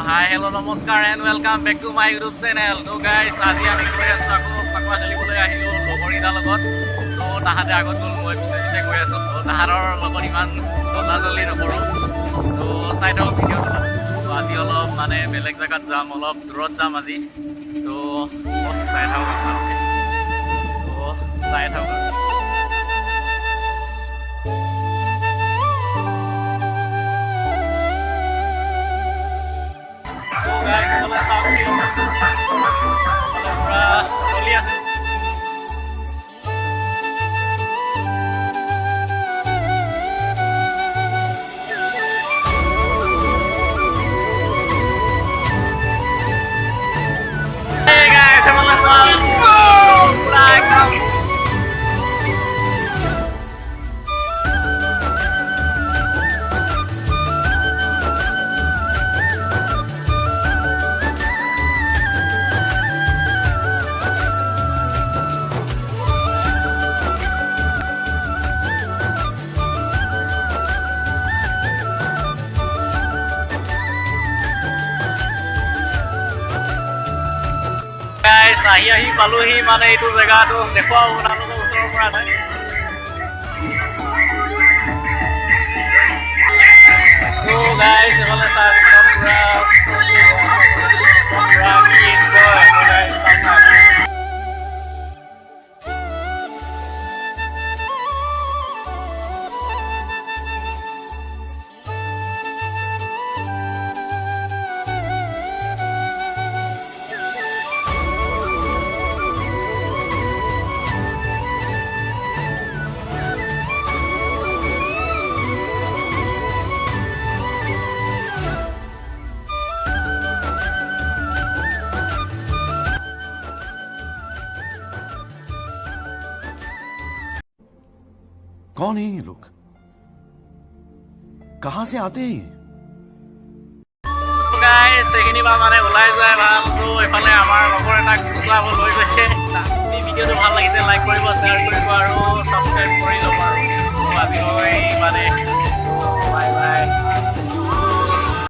হাই hello' নমস্কাৰ and welcome back to my YouTube channel. ত' guys আজি আমি গৈ আছোঁ আকৌ ফাকুৱা খেলিবলৈ আহিলোঁ লগৰকেইটাৰ লগত। ত' তাহাঁতে আগত গ'ল, মই পিছে পিছে গৈ আছোঁ। ত' তাহাঁতৰ লগত ইমান জল্দা জল্দি নকৰোঁ। ত' চাই থাকক ভিডিঅ'টো। ত' আজি অলপ মানে বেলেগ জেগাত যাম, অলপ দূৰত যাম আজি। ত' চাই থাকক আপোনালোকে। ত' চাই থাকক। guys, wala sa akin. Wala pura solias. Hey guys, wala sa akin. guys, ahi paluhi মানে এইটো জেগাটো দেখুৱাও আপোনালোকৰ ওচৰৰ পৰা নাই। তো guys, এফালে চাওক একদম পুৰা clean হয় guys, कौन है ये लोग? कहां से आते हैं? guys, এইখিনি বা মানে ওলাই যায় ভাল। তো এইফালে আমাৰ লগৰ এটাক চুচাব লৈ গৈছে। এই ভিডিঅ'টো ভাল লাগিছে লাইক কৰিব, শ্বেয়াৰ কৰিব আৰু ছাবস্ক্ৰাইব কৰি ল'ব আৰু আজিলৈ মানে বাই বাই।